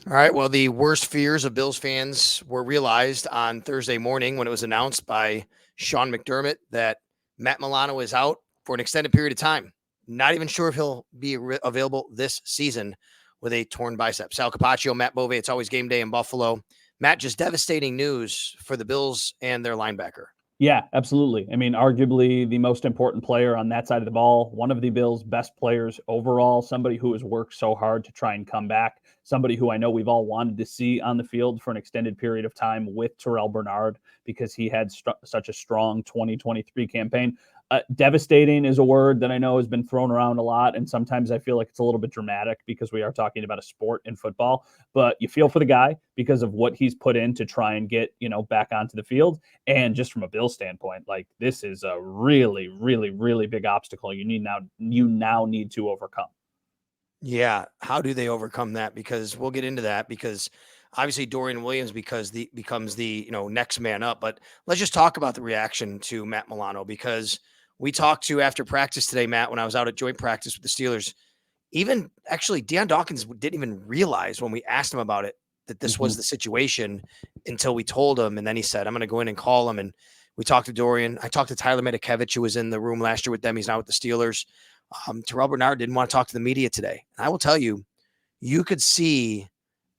All right. Well, the worst fears of Bills fans were realized on Thursday morning when it was announced by Sean McDermott that Matt Milano is out for an extended period of time. Not even sure if he'll be available this season with a torn bicep. Sal Capaccio, Matt Bove, it's always game day in Buffalo. Matt, just devastating news for the Bills and their linebacker. Yeah, absolutely. I mean, arguably the most important player on that side of the ball, one of the Bills' best players overall, somebody who has worked so hard to try and come back, somebody who I know we've all wanted to see on the field for an extended period of time with Terrell Bernard because he had such a strong 2023 campaign. Devastating is a word that I know has been thrown around a lot, and sometimes I feel like it's a little bit dramatic because we are talking about a sport in football. But you feel for the guy because of what he's put in to try and get back onto the field. And just from a Bill standpoint, like this is a really, really, really big obstacle you now need to overcome. Yeah. How do they overcome that? Because we'll get into that because obviously Dorian Williams becomes the next man up. But let's just talk about the reaction to Matt Milano because we talked to after practice today, Matt, when I was out at joint practice with the Steelers. Even actually, Deion Dawkins didn't even realize when we asked him about it that this was the situation until we told him. And then he said, I'm going to go in and call him. And we talked to Dorian. I talked to Tyler Medikevich, who was in the room last year with them. He's now with the Steelers. Terrell Bernard didn't want to talk to the media today. And I will tell you, you could see,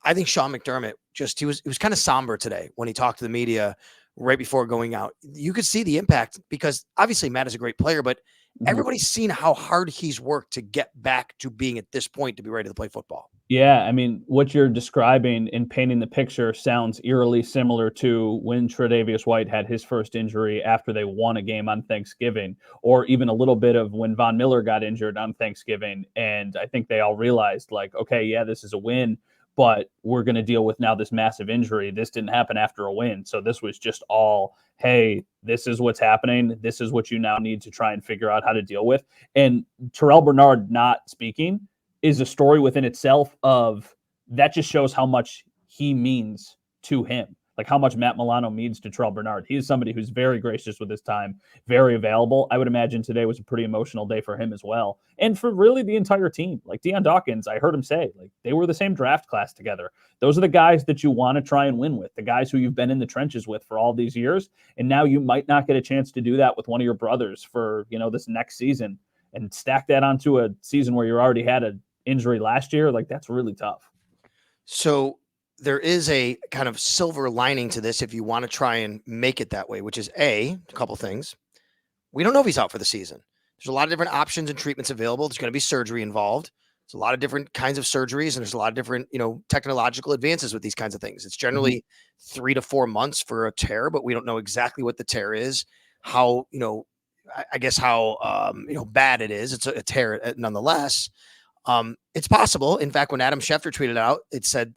I think Sean McDermott he was kind of somber today when he talked to the media right before going out. You could see the impact because obviously Matt is a great player, but everybody's seen how hard he's worked to get back to being at this point to be ready to play football. Yeah, I mean, what you're describing and painting the picture sounds eerily similar to when Tre'Davious White had his first injury after they won a game on Thanksgiving, or even a little bit of when Von Miller got injured on Thanksgiving. And I think they all realized, like, okay, yeah, this is a win, but we're going to deal with now this massive injury. This didn't happen after a win. So this was just all, hey, this is what's happening. This is what you now need to try and figure out how to deal with. And Terrell Bernard not speaking is a story within itself of that just shows how much he means to him, like how much Matt Milano means to Terrell Bernard. He's somebody who's very gracious with his time, very available. I would imagine today was a pretty emotional day for him as well. And for really the entire team, like Deion Dawkins, I heard him say, like they were the same draft class together. Those are the guys that you want to try and win with, the guys who you've been in the trenches with for all these years. And now you might not get a chance to do that with one of your brothers for, this next season and stack that onto a season where you already had a injury last year. Like that's really tough. So there is a kind of silver lining to this if you want to try and make it that way, which is a couple things. We don't know if he's out for the season. There's a lot of different options and treatments available. There's going to be surgery involved. There's a lot of different kinds of surgeries, and there's a lot of different, technological advances with these kinds of things. It's generally 3 to 4 months for a tear, but we don't know exactly what the tear is, how, I guess how, bad it is. It's a tear nonetheless. It's possible. In fact, when Adam Schefter tweeted out,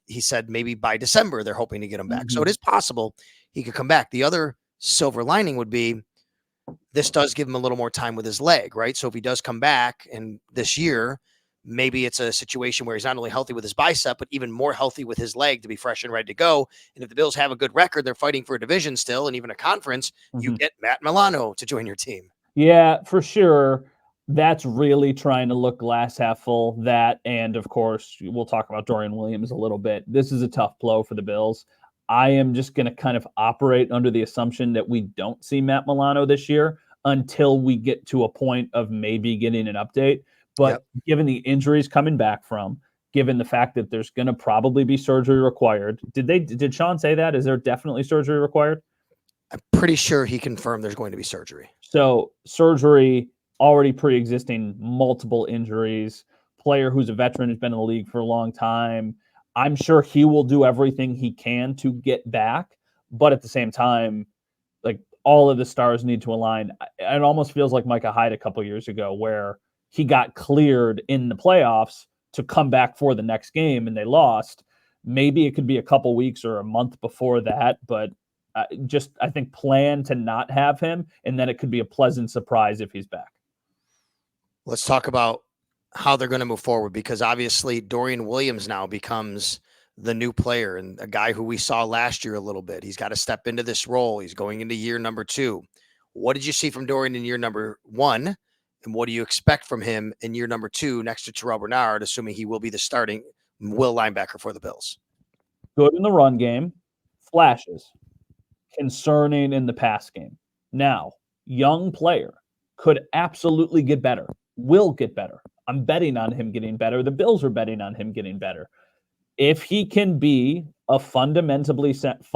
he said maybe by December they're hoping to get him back. So it is possible he could come back. The other silver lining would be this does give him a little more time with his leg, right? So if he does come back and this year, maybe it's a situation where he's not only healthy with his bicep, but even more healthy with his leg to be fresh and ready to go. And if the Bills have a good record, they're fighting for a division still and even a conference, you get Matt Milano to join your team. Yeah, for sure. That's really trying to look glass half full. That, and of course, we'll talk about Dorian Williams a little bit. This is a tough blow for the Bills. I am just going to kind of operate under the assumption that we don't see Matt Milano this year until we get to a point of maybe getting an update. But given the injuries coming back from, given the fact that there's going to probably be surgery required, did Sean say that? Is there definitely surgery required? I'm pretty sure he confirmed there's going to be surgery. So surgery, already pre-existing multiple injuries, player who's a veteran, has been in the league for a long time. I'm sure he will do everything he can to get back, but at the same time, like all of the stars need to align. It almost feels like Micah Hyde a couple years ago where he got cleared in the playoffs to come back for the next game and they lost. Maybe it could be a couple weeks or a month before that, but I think plan to not have him, and then it could be a pleasant surprise if he's back. Let's talk about how they're going to move forward because obviously Dorian Williams now becomes the new player and a guy who we saw last year a little bit. He's got to step into this role. He's going into year number 2. What did you see from Dorian in year number 1? And what do you expect from him in year number 2 next to Terrell Bernard, assuming he will be the starting will linebacker for the Bills? Good in the run game, flashes, concerning in the pass game. Now, young player, could absolutely get better, will get better. I'm betting on him getting better. The Bills are betting on him getting better. If he can be a fundamentally sound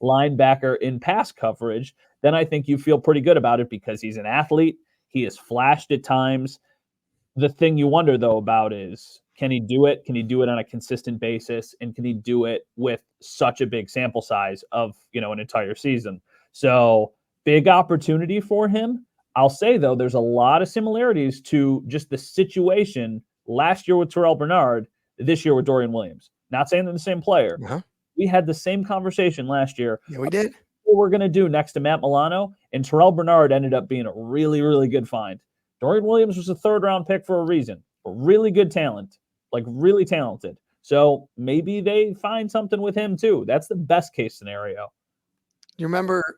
linebacker in pass coverage, then I think you feel pretty good about it because he's an athlete. He has flashed at times. The thing you wonder, though, about is, can he do it? Can he do it on a consistent basis? And can he do it with such a big sample size of, an entire season? So big opportunity for him. I'll say, though, there's a lot of similarities to just the situation last year with Terrell Bernard, this year with Dorian Williams. Not saying they're the same player. Uh-huh. We had the same conversation last year. Yeah, we did. What we're going to do next to Matt Milano, and Terrell Bernard ended up being a really, really good find. Dorian Williams was a third-round pick for a reason. A really good talent, like really talented. So maybe they find something with him too. That's the best case scenario. You remember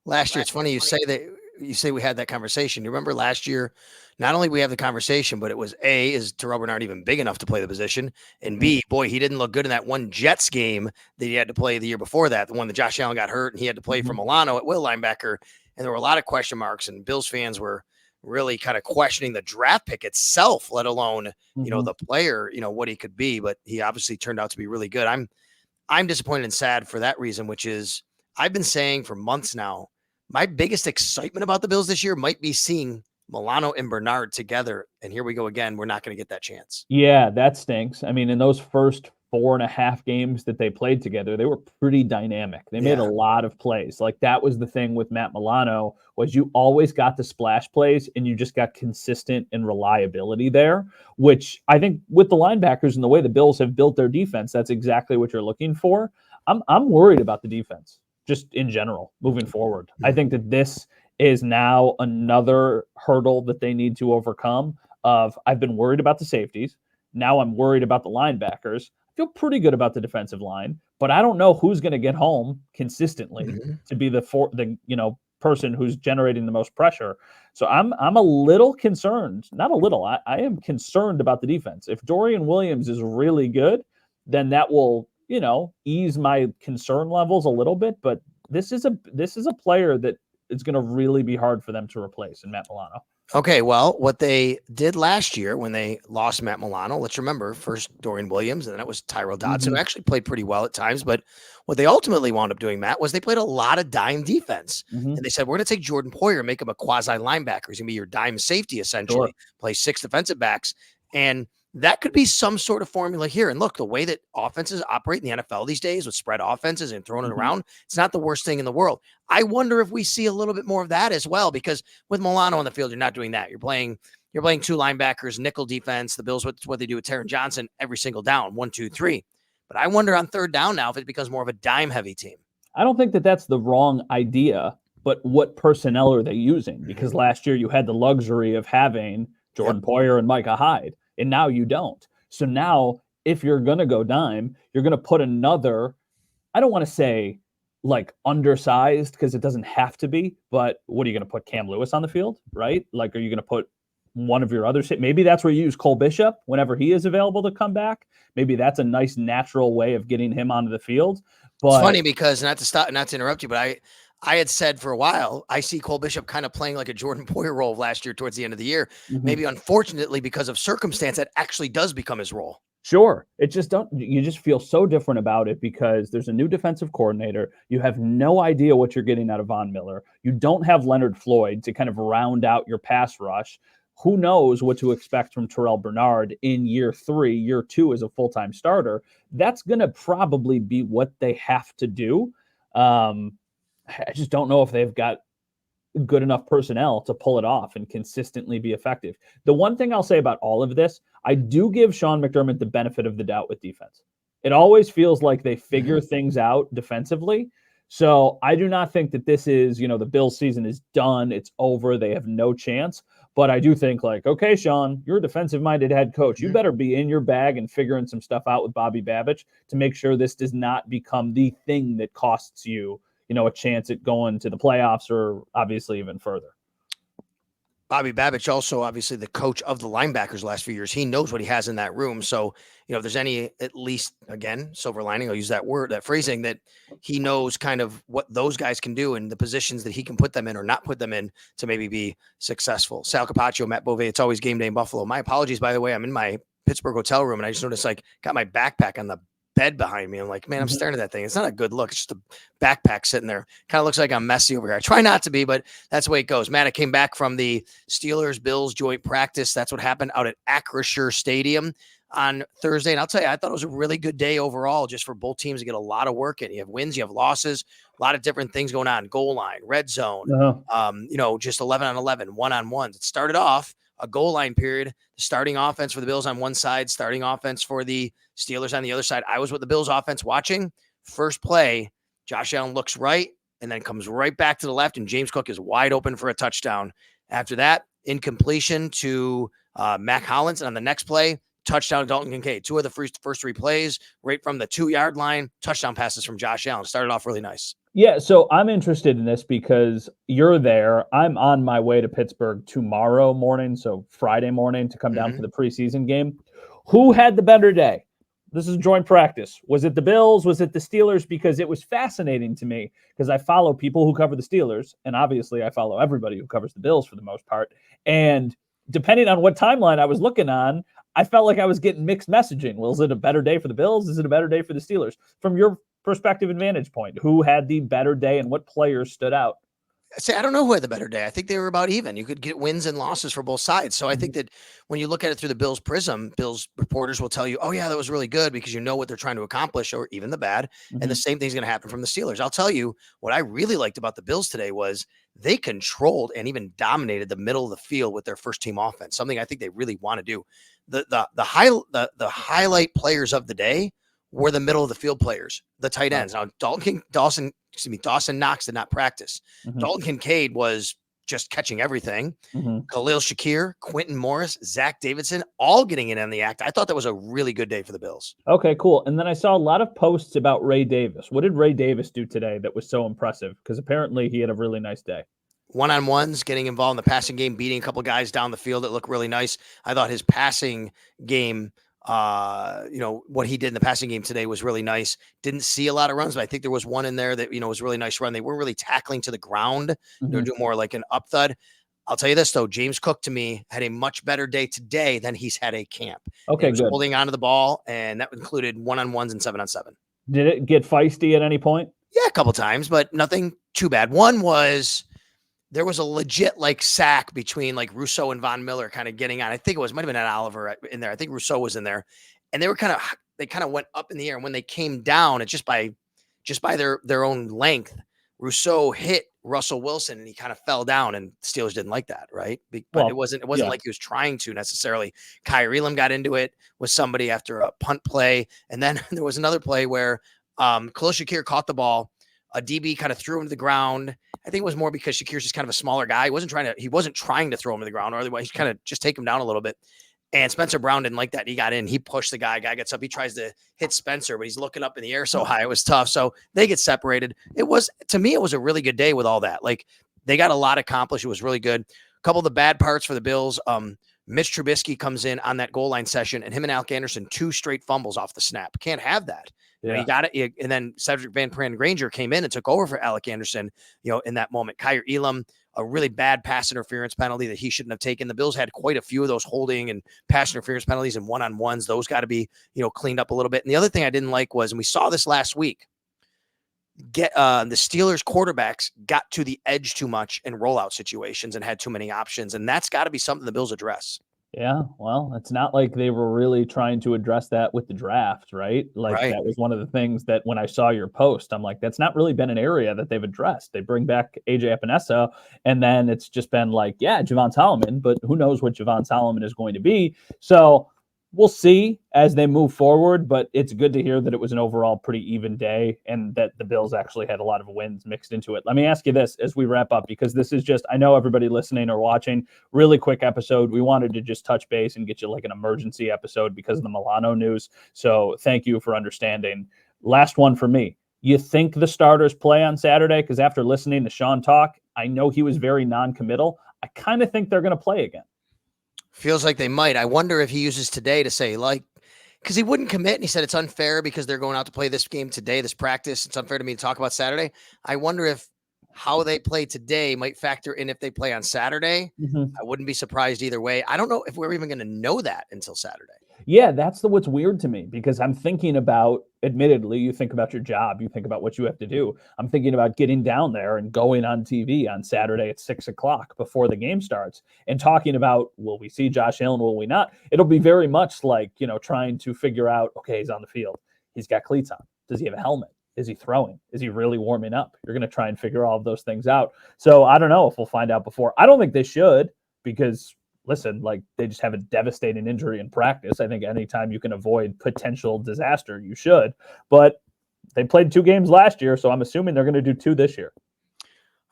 last year? It's funny you say we had that conversation. You remember last year? Not only we have the conversation, but it was A, is Terrell Bernard even big enough to play the position? And B, boy, he didn't look good in that one Jets game that he had to play the year before that, the one that Josh Allen got hurt and he had to play for Milano at will linebacker. And there were a lot of question marks, and Bills fans were really kind of questioning the draft pick itself, let alone, the player, what he could be. But he obviously turned out to be really good. I'm disappointed and sad for that reason, which is I've been saying for months now, my biggest excitement about the Bills this year might be seeing Milano and Bernard together. And here we go again. We're not going to get that chance. Yeah, that stinks. I mean, in those first 4.5 games that they played together, they were pretty dynamic. They made a lot of plays. Like, that was the thing with Matt Milano, was you always got the splash plays and you just got consistent and reliability there, which I think with the linebackers and the way the Bills have built their defense, that's exactly what you're looking for. I'm worried about the defense just in general moving forward. I think that this is now another hurdle that they need to overcome. I've been worried about the safeties. Now I'm worried about the linebackers. I feel pretty good about the defensive line, but I don't know who's going to get home consistently to be the person who's generating the most pressure. So I'm a little concerned. Not a little. I am concerned about the defense. If Dorian Williams is really good, then that will ease my concern levels a little bit. But this is a player that it's going to really be hard for them to replace in Matt Milano. Okay, well, what they did last year when they lost Matt Milano, let's remember, first Dorian Williams, and then it was Tyrell Dodson, who actually played pretty well at times. But what they ultimately wound up doing, Matt, was they played a lot of dime defense. And they said, we're going to take Jordan Poyer and make him a quasi linebacker. He's going to be your dime safety, essentially, play 6 defensive backs. And that could be some sort of formula here. And look, the way that offenses operate in the NFL these days with spread offenses and throwing it around, it's not the worst thing in the world. I wonder if we see a little bit more of that as well, because with Milano on the field, you're not doing that. You're playing 2 linebackers, nickel defense. The Bills, what they do with Taron Johnson every single down, 1, 2, 3. But I wonder on third down now if it becomes more of a dime heavy team. I don't think that that's the wrong idea, but what personnel are they using? Because last year you had the luxury of having Jordan Poyer and Micah Hyde. And now you don't. So now if you're going to go dime, you're going to put another, I don't want to say like undersized because it doesn't have to be, but what are you going to put Cam Lewis on the field, right? Like, are you going to put one of your other, maybe that's where you use Cole Bishop whenever he is available to come back. Maybe that's a nice natural way of getting him onto the field. But it's funny because not to interrupt you, but I had said for a while, I see Cole Bishop kind of playing like a Jordan Poyer role last year towards the end of the year. Maybe unfortunately because of circumstance that actually does become his role. Sure. You just feel so different about it because there's a new defensive coordinator. You have no idea what you're getting out of Von Miller. You don't have Leonard Floyd to kind of round out your pass rush. Who knows what to expect from Terrell Bernard in year 3, year 2 as a full-time starter. That's going to probably be what they have to do. I just don't know if they've got good enough personnel to pull it off and consistently be effective. The one thing I'll say about all of this, I do give Sean McDermott the benefit of the doubt with defense. It always feels like they figure things out defensively. So I do not think that this is, the Bills season is done. It's over. They have no chance. But I do think okay, Sean, you're a defensive-minded head coach. You better be in your bag and figuring some stuff out with Bobby Babich to make sure this does not become the thing that costs you a chance at going to the playoffs or obviously even further. Bobby Babich, also obviously the coach of the linebackers the last few years, he knows what he has in that room. So, if there's any, at least again, silver lining, I'll use that word, that phrasing, that he knows kind of what those guys can do and the positions that he can put them in or not put them in to maybe be successful. Sal Capaccio, Matt Bove, it's always game day in Buffalo. My apologies, by the way. I'm in my Pittsburgh hotel room and I just noticed got my backpack on the bed behind me. I'm like, man, I'm staring at that thing. It's not a good look. It's just a backpack sitting there. Kind of looks like I'm messy over here. I try not to be, but that's the way it goes. Matt, I came back from the Steelers-Bills joint practice. That's what happened out at Acrisure Stadium on Thursday. And I'll tell you, I thought it was a really good day overall just for both teams to get a lot of work in. You have wins, you have losses, a lot of different things going on. Goal line, red zone, just 11 on 11, one-on-ones. It started off a goal line period, starting offense for the Bills on one side, starting offense for the Steelers on the other side. I was with the Bills offense watching. First play, Josh Allen looks right and then comes right back to the left, and James Cook is wide open for a touchdown. After that, incompletion to Mac Hollins, and on the next play, touchdown to Dalton Kincaid. Two of the first three plays, right from the 2-yard line, touchdown passes from Josh Allen. Started off really nice. Yeah, so I'm interested in this because you're there. I'm on my way to Pittsburgh tomorrow morning, so Friday morning, to come down for the preseason game. Who had the better day? This is joint practice. Was it the Bills? Was it the Steelers? Because it was fascinating to me because I follow people who cover the Steelers, and obviously I follow everybody who covers the Bills for the most part. And depending on what timeline I was looking on, I felt like I was getting mixed messaging. Well, is it a better day for the Bills? Is it a better day for the Steelers? From your perspective and vantage point, who had the better day and what players stood out? See, I don't know who had the better day. I think they were about even. You could get wins and losses for both sides. So I think that when you look at it through the Bills prism, Bills reporters will tell you, oh, yeah, that was really good because you know what they're trying to accomplish, or even the bad. And the same thing's going to happen from the Steelers. I'll tell you what I really liked about the Bills today was they controlled and even dominated the middle of the field with their first team offense, something I think they really want to do. The highlight players of the day were the middle of the field players, the tight ends. Now, Dawson Knox did not practice. Dalton Kincaid was just catching everything. Khalil Shakir, Quentin Morris, Zach Davidson, all getting in on the act. I thought that was a really good day for the Bills. Okay, cool. And then I saw a lot of posts about Ray Davis. What did Ray Davis do today that was so impressive? Because apparently he had a really nice day. One-on-ones, getting involved in the passing game, beating a couple guys down the field that looked really nice. I thought his passing game, what he did in the passing game today was really nice. Didn't see a lot of runs, but I think there was one in there that, was a really nice run. They weren't really tackling to the ground. They were doing more like an up thud. I'll tell you this, though. James Cook, to me, had a much better day today than he's had a camp. Okay, he was good. Holding onto the ball, and that included one-on-ones and 7-on-7. Did it get feisty at any point? Yeah, a couple times, but nothing too bad. One was there was a legit sack between Rousseau and Von Miller kind of getting on. I think might have been at Oliver in there. I think Rousseau was in there, and they kind of went up in the air. And when they came down, it's just by their own length, Rousseau hit Russell Wilson and he kind of fell down, and the Steelers didn't like that. Right. But it wasn't like he was trying to necessarily. Kyrie Elam got into it with somebody after a punt play. And then there was another play where Khalil Shakir caught the ball. A DB kind of threw him to the ground. I think it was more because Shakir's just kind of a smaller guy. He wasn't trying to throw him to the ground, or otherwise he's kind of just take him down a little bit. And Spencer Brown didn't like that. He got in, he pushed the guy gets up. He tries to hit Spencer, but he's looking up in the air so high. It was tough. So they get separated. To me, it was a really good day with all that. They got a lot accomplished. It was really good. A couple of the bad parts for the Bills. Mitch Trubisky comes in on that goal line session, and him and Alec Anderson, 2 straight fumbles off the snap. Can't have that. Yeah. You got it. And then Cedric Van Pran Granger came in and took over for Alec Anderson, in that moment. Kyrie Elam, a really bad pass interference penalty that he shouldn't have taken. The Bills had quite a few of those holding and pass interference penalties and one-on-ones. Those got to be, cleaned up a little bit. And the other thing I didn't like was, and we saw this last week, the Steelers quarterbacks got to the edge too much in rollout situations and had too many options. And that's got to be something the Bills address. Yeah, well, it's not like they were really trying to address that with the draft, right? Right. That was one of the things that when I saw your post, I'm like, that's not really been an area that they've addressed. They bring back AJ Epinesa, and then it's just been Javon Solomon, but who knows what Javon Solomon is going to be. So we'll see as they move forward, but it's good to hear that it was an overall pretty even day and that the Bills actually had a lot of wins mixed into it. Let me ask you this as we wrap up, because this is just, I know everybody listening or watching, really quick episode. We wanted to just touch base and get you an emergency episode because of the Milano news. So thank you for understanding. Last one for me. You think the starters play on Saturday? Because after listening to Sean talk, I know he was very non-committal. I kind of think they're going to play again. Feels like they might. I wonder if he uses today to say, like, because he wouldn't commit. And he said it's unfair because they're going out to play this game today, this practice. It's unfair to me to talk about Saturday. I wonder if how they play today might factor in if they play on Saturday. I wouldn't be surprised either way. I don't know if we're even going to know that until Saturday. Yeah, that's what's weird to me, because I'm thinking about, admittedly, you think about your job, you think about what you have to do. I'm thinking about getting down there and going on TV on Saturday at 6:00 before the game starts and talking about, will we see Josh Allen? Will we not? It'll be very much like, trying to figure out, okay, he's on the field. He's got cleats on. Does he have a helmet? Is he throwing? Is he really warming up? You're going to try and figure all of those things out. So I don't know if we'll find out before. I don't think they should, because listen, like, they just have a devastating injury in practice. I think anytime you can avoid potential disaster, you should. But they played 2 games last year, so I'm assuming they're going to do 2 this year.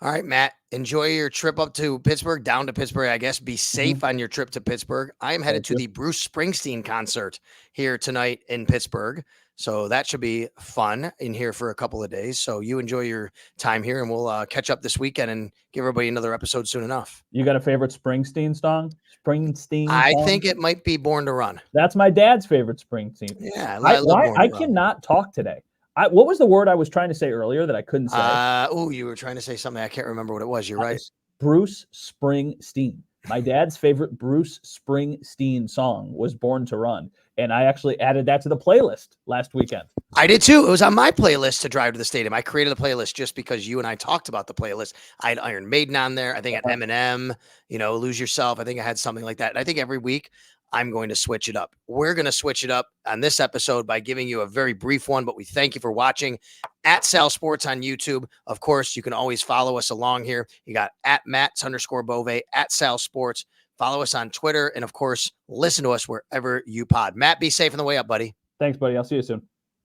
All right, Matt, enjoy your trip up to Pittsburgh, down to Pittsburgh, I guess. Be safe on your trip to Pittsburgh. I am headed to the Bruce Springsteen concert here tonight in Pittsburgh. So that should be fun in here for a couple of days. So you enjoy your time here, and we'll catch up this weekend and give everybody another episode soon enough. You got a favorite Springsteen song? I think it might be Born to Run. That's my dad's favorite Springsteen. Yeah, I cannot talk today. What was the word I was trying to say earlier that I couldn't say? You were trying to say something. I can't remember what it was. You're right. Bruce Springsteen. My dad's favorite Bruce Springsteen song was Born to Run. And I actually added that to the playlist last weekend. I did too. It was on my playlist to drive to the stadium. I created a playlist just because you and I talked about the playlist. I had Iron Maiden on there. I think I had Eminem, Lose Yourself. I think I had something like that. And I think every week I'm going to switch it up. We're going to switch it up on this episode by giving you a very brief one, but we thank you for watching at Sal Sports on YouTube. Of course, you can always follow us along here. You got at Matts_Bove, at Sal Sports. Follow us on Twitter. And of course, listen to us wherever you pod. Matt, be safe on the way up, buddy. Thanks, buddy. I'll see you soon.